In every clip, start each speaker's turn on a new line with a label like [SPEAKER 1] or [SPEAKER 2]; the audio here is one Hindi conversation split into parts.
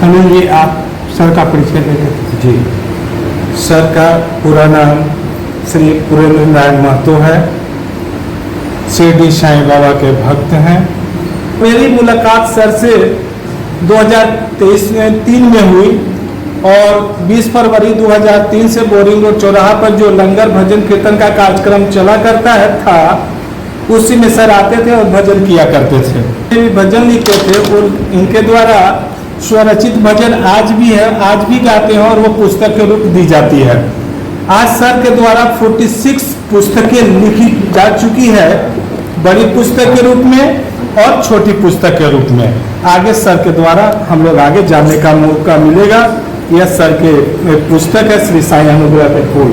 [SPEAKER 1] अनिल जी, आप सर का परिचय दे दें।
[SPEAKER 2] जी, सर का पूरा नाम श्री पुरेंद्र नारायण महतो है। शिरडी साईं बाबा के भक्त हैं। मेरी मुलाकात सर से 2023 में हुई और 20 फरवरी 2003 से बोरिंग रोड चौराहा पर जो लंगर भजन कीर्तन का कार्यक्रम चला करता था, उसी में सर आते थे और भजन किया करते थे। भजन लिखते थे और इनके द्वारा स्वरचित भजन आज भी है, आज भी गाते हैं और वो पुस्तक के रूप दी जाती है। आज सर के द्वारा 46 पुस्तकें लिखी जा चुकी है, बड़ी पुस्तक के रूप में और छोटी पुस्तक के रूप में। आगे सर के द्वारा हम लोग आगे जानने का मौका मिलेगा। यह सर के पुस्तक है श्री साईं अनुग्रह के फूल।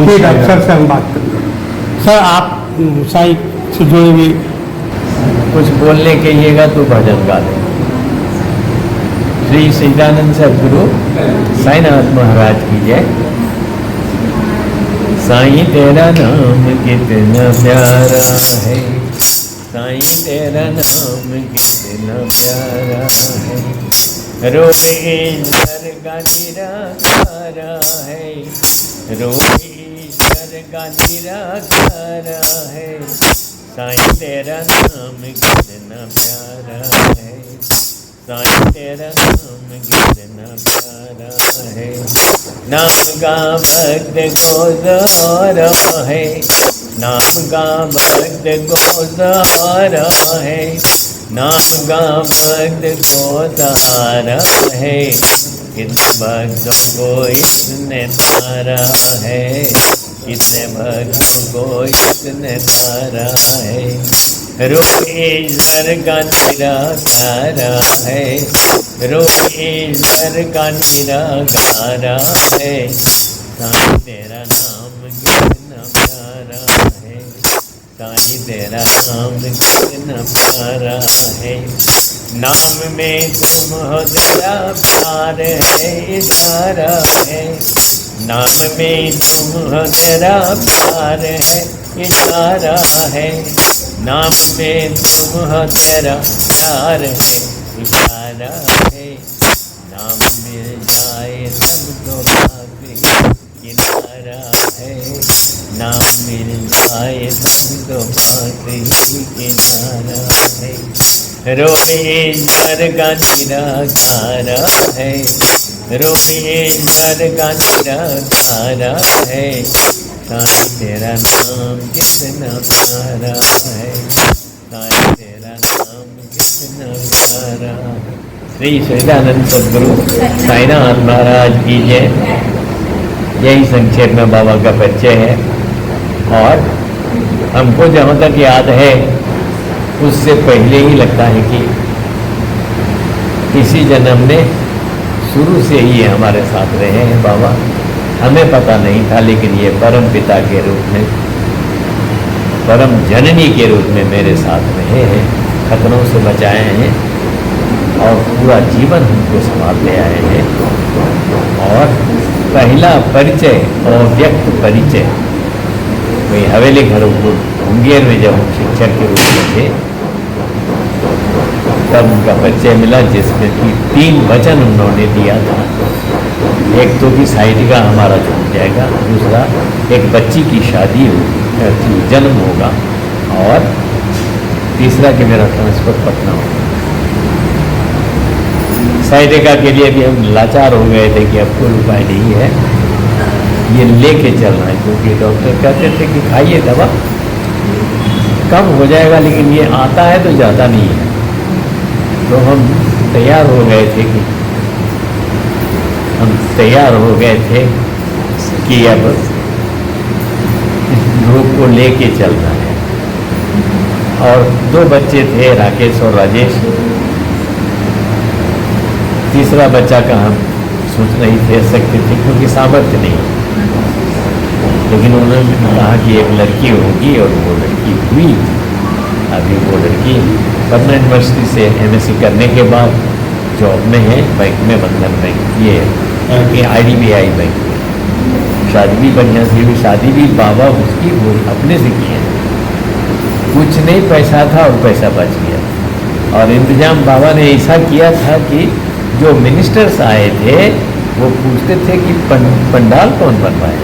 [SPEAKER 1] ठीक है, सर से हम बात करते हैं। सर, आप साईं से जुड़े हुए
[SPEAKER 3] कुछ बोलने कहिएगा तो भजन गा दें। श्री सच्चिदानंद सद्गुरु साईनाथ महाराज की जय। साईं तेरा नाम कितना प्यारा है, साईं तेरा नाम कितना प्यारा है। रोमेश्वर का निराकारा है, रोमेश्वर का निराकारा है। साईं तेरा नाम कितना प्यारा है, साईं तेरा नाम कितना प्यारा है। नाम का भक्त गोदारा है, नाम का भक्त गोदारा है, नाम का भक्त गोदारा है। कितने भक्तों को इसने तारा है, कितने भक्तों को इसने तारा है। रोमेश्वर का निराकारा है, रोमेश्वर का निराकारा है। साईं तेरा नाम कितना प्यारा है, साईं तेरा नाम कितना प्यारा है। नाम में तुम हो तेरा प्यार है, इशारा है। नाम में तुम हो तेरा प्यार है, इशारा है। नाम में तुम हो तेरा प्यार है, इशारा है। नाम मिल जाए तब तो भाग्य किनारा है, नाम मिल जाए तब तो भाग्य किनारा है। रोमेश्वर का निराकारा है, रोमेश्वर का निराकारा है। साईं तेरा नाम कितना प्यारा है, साईं तेरा नाम कितना प्यारा है। श्री सच्चिदानंद सद्गुरु साईनाथ महाराज की जय। यही संक्षेप में बाबा का परिचय है। और हमको जहाँ तक याद है उससे पहले ही लगता है कि इसी जन्म में शुरू से ही हमारे साथ रहे हैं बाबा। हमें पता नहीं था, लेकिन ये परम पिता के रूप में, परम जननी के रूप में मेरे साथ रहे हैं, खतरों से बचाए हैं और पूरा जीवन हमको संभालते आए हैं। और पहला परिचय और व्यक्त परिचय वही हवेली घरों को मुंगेर में जब हम शिक्षक के रूप में थे तब उनका परिचय मिला, जिसमें कि 3 वचन उन्होंने दिया था। एक तो कि साहित्य का हमारा छूट जाएगा, दूसरा एक बच्ची की शादी होगी, जन्म होगा, और तीसरा कि मेरा ट्रांसफर पटना होगा। साहित्य के लिए भी हम लाचार हो गए थे कि अब कोई उपाय नहीं है, ये लेके चलना है, क्योंकि डॉक्टर कहते थे कि खाइए दवा कम हो जाएगा, लेकिन ये आता है तो ज़्यादा नहीं है। तो हम तैयार हो गए थे कि अब रोग को लेके चलना है। और 2 बच्चे थे, राकेश और राजेश। तीसरा बच्चा का हम सोच नहीं थे सकते थे, क्योंकि सामर्थ्य नहीं। लेकिन उन्होंने कहा कि एक लड़की होगी, और वो लड़की हुई। अभी वो लड़की पटना यूनिवर्सिटी से MSc करने के बाद जॉब में है, बैंक में, बंधन बैंक, ये IDBI बैंक में। शादी भी बढ़िया से हुई, शादी भी बाबा उसकी वो अपने से किए, कुछ नहीं पैसा था और पैसा बच गया। और इंतजाम बाबा ने ऐसा किया था कि जो मिनिस्टर्स आए थे वो पूछते थे कि पंडाल कौन बनवाए।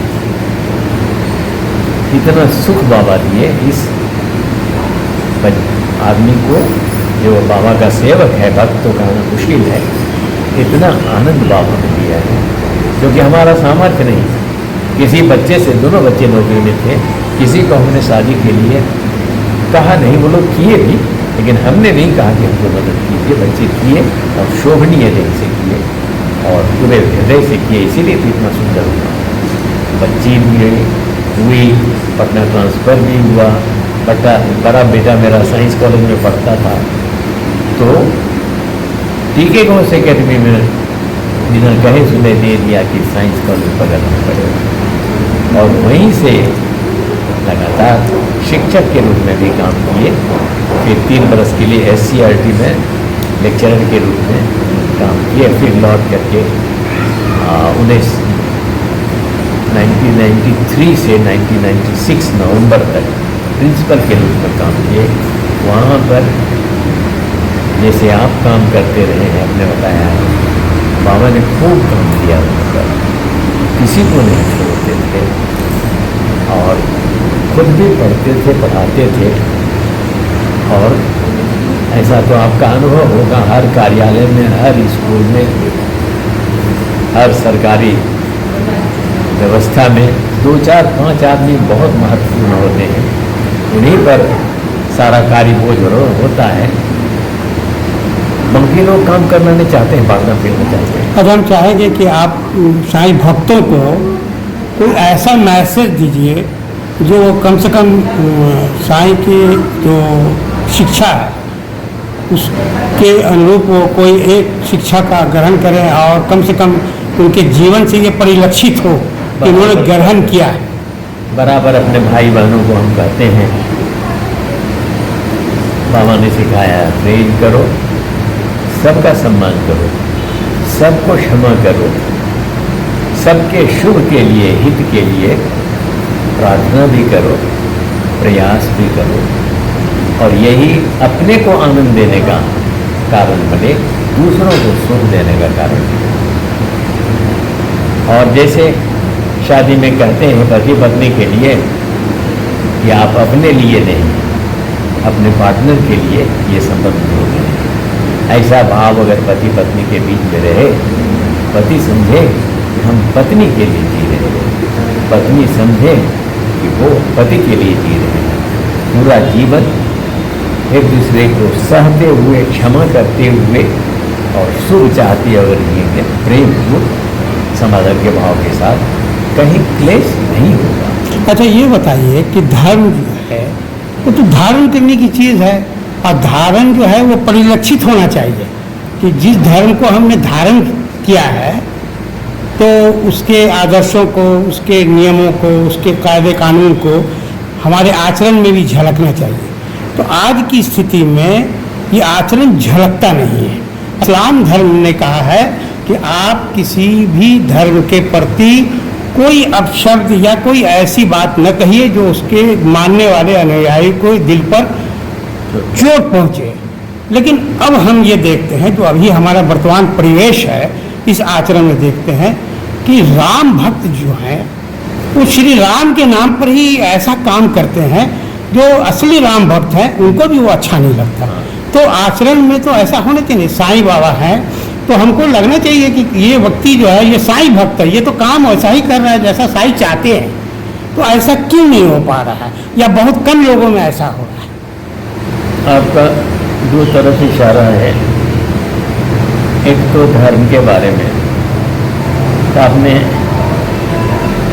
[SPEAKER 3] इतना सुख बाबा दिए इस आदमी को, जो बाबा का सेवक है, भक्त तो कहना मुश्किल है, इतना आनंद बाबा ने दिया है, क्योंकि हमारा सामर्थ्य नहीं था। किसी बच्चे से, दोनों बच्चे नौकरी में थे, किसी को हमने शादी के लिए कहा नहीं, वो लोग किए भी, लेकिन हमने नहीं कहा कि हमको मदद कीजिए। बच्चे किए और शोभनीय ढंग से किए और पूरे हृदय से किए, इसीलिए तो इतना सुंदर हुआ। बच्ची भी हुई, पटना ट्रांसफ़र भी हुआ, बड़ा बेटा मेरा साइंस कॉलेज में पढ़ता था, तो टीके घोष अकेडमी में बिना कहे सुने दे दिया कि साइंस कॉलेज पकड़ना पड़ेगा, और वहीं से लगातार शिक्षक के रूप में भी काम किए। फिर 3 बरस के लिए SCRT में लेक्चरर के रूप में काम किए, फिर लौट करके 1993 से 1996 नवंबर तक प्रिंसिपल के रूप में काम किए। वहाँ पर जैसे आप काम करते रहे हैं, आपने बताया है, बाबा ने खूब काम किया वहाँ पर, किसी को नहीं छोड़ते थे और खुद भी पढ़ते थे, पढ़ाते थे। और ऐसा तो आपका अनुभव होगा, हर कार्यालय में, हर स्कूल में, हर सरकारी व्यवस्था में 2, 4, 5 आदमी बहुत महत्वपूर्ण होते हैं, उन्हीं पर सारा कार्य बोझ होता है। बाकी लोग काम करना नहीं चाहते हैं, भागना फिरना चाहते हैं।
[SPEAKER 1] अब हम चाहेंगे कि आप साईं भक्तों को कोई ऐसा मैसेज दीजिए जो कम से कम साईं की जो शिक्षा है उसके अनुरूप वो कोई एक शिक्षा का ग्रहण करें, और कम से कम उनके जीवन से ये परिलक्षित हो कि उन्होंने ग्रहण किया है।
[SPEAKER 3] बराबर अपने भाई बहनों को हम कहते हैं, बाबा ने सिखाया, प्रेम करो, सबका सम्मान करो, सबको क्षमा करो, सबके शुभ के लिए, हित के लिए प्रार्थना भी करो, प्रयास भी करो, और यही अपने को आनंद देने का कारण बने, दूसरों को सुख देने का कारण बने। और जैसे शादी में कहते हैं पति पत्नी के लिए कि आप अपने लिए नहीं, अपने पार्टनर के लिए ये संबंध होते हैं। ऐसा भाव अगर पति पत्नी के बीच में रहे, पति समझे कि हम पत्नी के लिए जी रहे हैं, पत्नी समझे कि वो पति के लिए जी रहे हैं, पूरा जीवन एक दूसरे को सहते हुए, क्षमा करते हुए और सुख चाहते अगर जिएंगे, प्रेम पूर्ण समाधान के भाव के साथ, कहीं क्लेश नहीं होगा।
[SPEAKER 1] अच्छा, ये बताइए कि धर्म जो है वो तो धारण करने की चीज़ है, और धारण जो है वो परिलक्षित होना चाहिए कि जिस धर्म को हमने धारण किया है तो उसके आदर्शों को, उसके नियमों को, उसके कायदे कानून को हमारे आचरण में भी झलकना चाहिए। तो आज की स्थिति में ये आचरण झलकता नहीं है। इस्लाम धर्म ने कहा है कि आप किसी भी धर्म के प्रति कोई अपशब्द या कोई ऐसी बात न कहिए जो उसके मानने वाले अनुयायी को दिल पर चोट पहुंचे। लेकिन अब हम ये देखते हैं, जो अभी हमारा वर्तमान परिवेश है, इस आचरण में देखते हैं कि राम भक्त जो हैं वो श्री राम के नाम पर ही ऐसा काम करते हैं, जो असली राम भक्त हैं उनको भी वो अच्छा नहीं लगता। तो आचरण में तो ऐसा होना चाहिए। साईं बाबा हैं तो हमको लगना चाहिए कि ये व्यक्ति जो है ये साईं भक्त है, ये तो काम वैसा ही कर रहा है जैसा साईं चाहते हैं। तो ऐसा क्यों नहीं हो पा रहा है, या बहुत कम लोगों में ऐसा हो रहा है?
[SPEAKER 3] आपका 2 तरफ इशारा है। एक तो धर्म के बारे में, तो आपने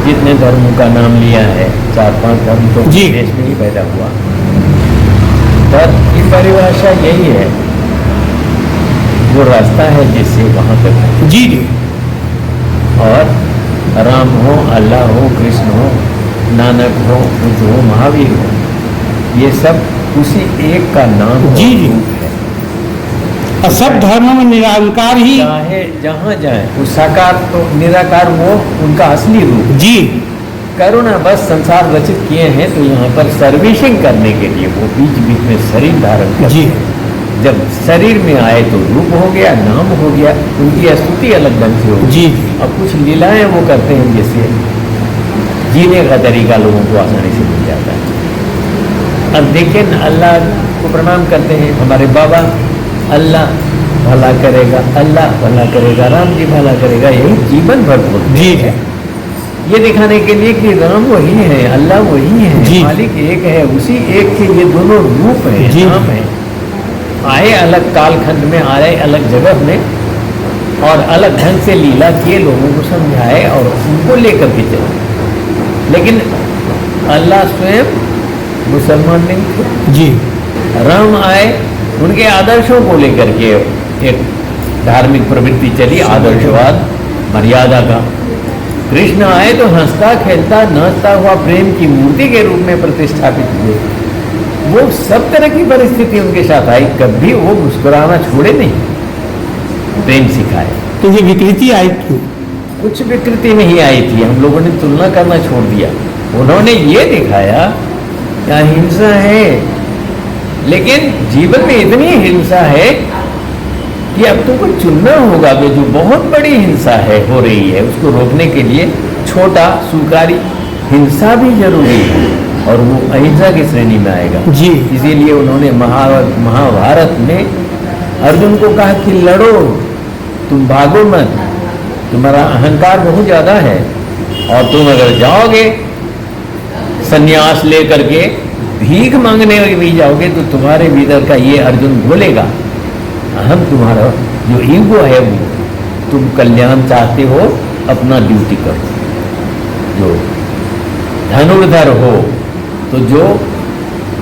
[SPEAKER 3] जितने धर्मों का नाम लिया है, 4-5 धर्म तो देश में ही पैदा हुआ। धर्म की परिभाषा यही है, वो रास्ता है जिससे वहाँ तक।
[SPEAKER 1] जी जी।
[SPEAKER 3] और राम हो, अल्लाह हो, कृष्ण हो, नानक हो, बुद्ध हो, महावीर हो, ये सब उसी एक का नाम
[SPEAKER 1] जी जी
[SPEAKER 3] है।
[SPEAKER 1] और सब धर्मों में निराकार ही,
[SPEAKER 3] चाहे जहाँ जाए वो साकार तो निराकार वो उनका असली रूप।
[SPEAKER 1] जी।
[SPEAKER 3] करुणा बस संसार रचित किए हैं, तो यहाँ पर सर्विसिंग करने के लिए वो बीच बीच में शरीर धारण करते
[SPEAKER 1] जी।
[SPEAKER 3] हैं। जब शरीर में आए तो रूप हो गया, नाम हो गया, उनकी स्तुति अलग ढंग से होगी।
[SPEAKER 1] जी।
[SPEAKER 3] अब कुछ लीलाएं वो करते हैं, जैसे जीने का तरीका लोगों को आसानी से मिल जाता है। अब देखें, अल्लाह को प्रणाम करते हैं हमारे बाबा, अल्लाह भला करेगा, अल्लाह भला करेगा, राम जी भला करेगा, यही जीवन भर बोलते
[SPEAKER 1] जी
[SPEAKER 3] हैं। ये दिखाने के लिए कि राम वही है, अल्लाह वही है,
[SPEAKER 1] जी।
[SPEAKER 3] मालिक एक है, उसी एक के ये दोनों रूप हैं,
[SPEAKER 1] जी।
[SPEAKER 3] नाम है। आए अलग कालखंड में, आए अलग जगह में, और अलग ढंग से लीला किए, लोगों को समझाए और उनको लेकर के चले। लेकिन अल्लाह स्वयं मुसलमान नहीं थे।
[SPEAKER 1] जी।
[SPEAKER 3] राम आए, उनके आदर्शों को लेकर के एक धार्मिक प्रवृत्ति चली, आदर्शवाद, मर्यादा का। कृष्ण आए तो हंसता खेलता नाचता हुआ प्रेम की मूर्ति के रूप में प्रतिष्ठापित हुए। वो सब तरह की परिस्थिति उनके साथ आई, कभी वो मुस्कुराना छोड़े नहीं, प्रेम सिखाए।
[SPEAKER 1] तो ये विकृति आई क्यों?
[SPEAKER 3] कुछ विकृति नहीं आई थी, हम लोगों ने तुलना करना छोड़ दिया। उन्होंने ये दिखाया कि अहिंसा है, लेकिन जीवन में इतनी हिंसा है कि अब तुमको चुनना होगा कि जो बहुत बड़ी हिंसा है, हो रही है, उसको रोकने के लिए छोटा स्वीकारी हिंसा भी जरूरी है, और वो अहिंसा की श्रेणी में आएगा।
[SPEAKER 1] जी।
[SPEAKER 3] इसीलिए उन्होंने महाभारत में अर्जुन को कहा कि लड़ो, तुम भागो मत, तुम्हारा अहंकार बहुत ज़्यादा है, और तुम अगर जाओगे संन्यास लेकर के भीख मांगने भी जाओगे तो तुम्हारे भीतर का ये अर्जुन बोलेगा, हम तुम्हारा जो ईगो है वो, तुम कल्याण चाहते हो, अपना ड्यूटी करो। जो धनुर्धर हो तो जो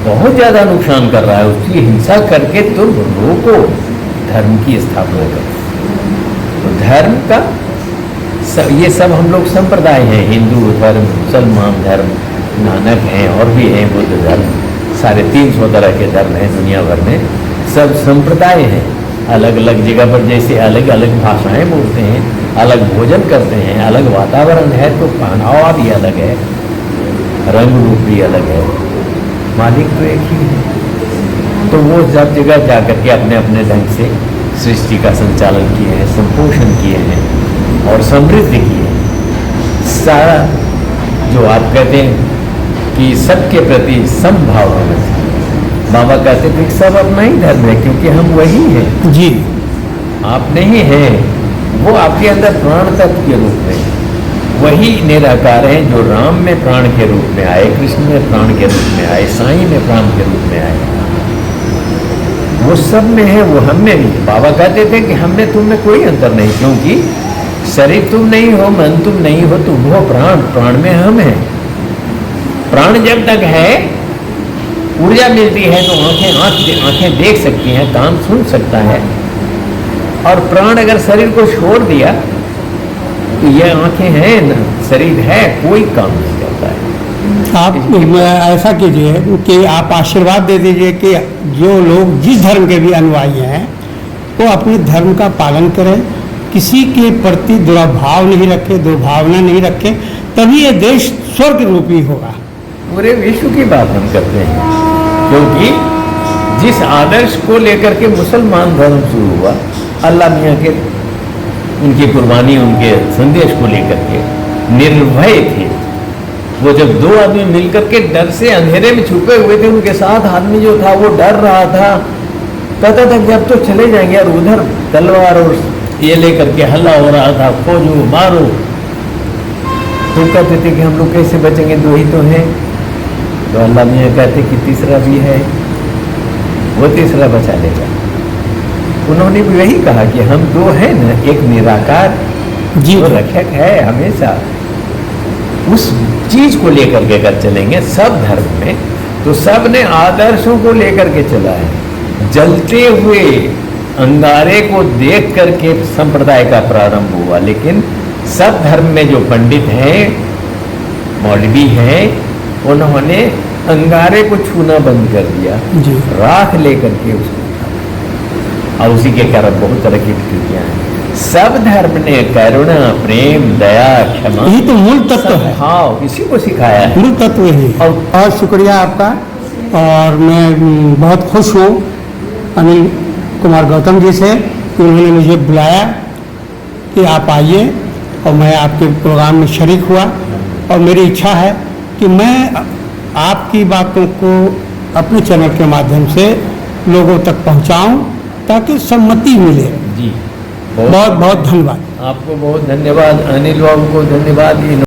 [SPEAKER 3] बहुत ज़्यादा नुकसान कर रहा है उसकी हिंसा करके तुम रोको, धर्म की स्थापना करो। तो धर्म का ये सब हम लोग संप्रदाय हैं, हिंदू धर्म, मुसलमान धर्म, नानक हैं, और भी हैं बुद्ध धर्म, साढ़े 300 तरह के धर्म हैं दुनिया भर में, सब संप्रदाय हैं। अलग अलग जगह पर जैसे अलग अलग भाषाएं बोलते हैं, अलग भोजन करते हैं, अलग वातावरण है, तो पहनावा भी अलग है, रंग रूप भी अलग है, मालिक तो एक ही है। तो वो सब जगह जा कर के अपने अपने ढंग से सृष्टि का संचालन किए हैं, संपोषण किए हैं और समृद्धि की है। सारा जो आप कहते हैं कि सबके प्रति समभाव होना चाहिए, बाबा कहते थे कि सब अपना ही धर्म है, क्योंकि हम वही हैं।
[SPEAKER 1] जी।
[SPEAKER 3] आप नहीं हैं, वो आपके अंदर प्राण तत्व के रूप में वही निराकार हैं, जो राम में प्राण के रूप में आए, कृष्ण में प्राण के रूप में आए, साईं में प्राण के रूप में आए। वो सब में है, वो हम में भी। बाबा कहते थे कि हम में तुम में कोई अंतर नहीं, क्योंकि शरीर तुम नहीं हो, मन तुम नहीं हो, तुम हो प्राण, प्राण में हम हैं। प्राण जब तक है, ऊर्जा मिलती है तो आंखें देख सकती हैं, कान सुन सकता है, और प्राण अगर शरीर को छोड़ दिया तो ये आंखें हैं ना, शरीर है, कोई काम नहीं करता है।
[SPEAKER 1] आप ऐसा कीजिए कि आप आशीर्वाद दे दीजिए कि जो लोग जिस धर्म के भी अनुयायी हैं वो अपने धर्म का पालन करें, किसी के प्रति दुर्भाव नहीं रखें, दुर्भावना नहीं रखें, तभी ये देश स्वर्ग रूपी होगा।
[SPEAKER 3] पूरे विश्व की बात हम करते हैं, क्योंकि जिस आदर्श को लेकर के मुसलमान धर्म शुरू हुआ, अल्लाह मियाँ के उनकी कुर्बानी, उनके संदेश को लेकर के निर्भय थे। वो जब दो आदमी मिलकर के डर से अंधेरे में छुपे हुए थे, उनके साथ आदमी जो था वो डर रहा था, कहता था कि अब तो चले जाएंगे, और उधर तलवार और ये लेकर के हल्ला हो रहा था, खोजो मारो। तो कहते थे कि हम लोग कैसे बचेंगे, दो ही तो हैं। तो अल्लाह मियाँ कहते कि तीसरा भी है, वो तीसरा बचा लेगा। उन्होंने भी वही कहा कि हम दो हैं ना, एक निराकार
[SPEAKER 1] जी
[SPEAKER 3] जो रक्षक है हमेशा, उस चीज को लेकर के अगर चलेंगे सब धर्म में, तो सब ने आदर्शों को लेकर के चला है। जलते हुए अंगारे को देख करके संप्रदाय का प्रारंभ हुआ, लेकिन सब धर्म में जो पंडित हैं, मौलवी हैं, उन्होंने अंगारे को छूना बंद कर दिया,
[SPEAKER 1] जी।
[SPEAKER 3] राख लेकर के उसको, और उसी के कारण बहुत तरह की विकृतियां हैं। सब धर्म ने करुणा, प्रेम, दया, क्षमा,
[SPEAKER 1] यही तो मूल तत्व है,
[SPEAKER 3] हाँ, इसी को सिखाया है।
[SPEAKER 1] मूल तत्व यही। और शुक्रिया आपका, और मैं बहुत खुश हूँ अनिल कुमार गौतम जी से कि उन्होंने मुझे बुलाया कि आप आइए, और मैं आपके प्रोग्राम में शरीक हुआ। और मेरी इच्छा है कि मैं आपकी बातों को अपने चैनल के माध्यम से लोगों तक पहुंचाऊं ताकि सम्मति मिले।
[SPEAKER 3] जी,
[SPEAKER 1] बहुत बहुत धन्यवाद।
[SPEAKER 3] आपको बहुत धन्यवाद, अनिल बाबू को धन्यवाद।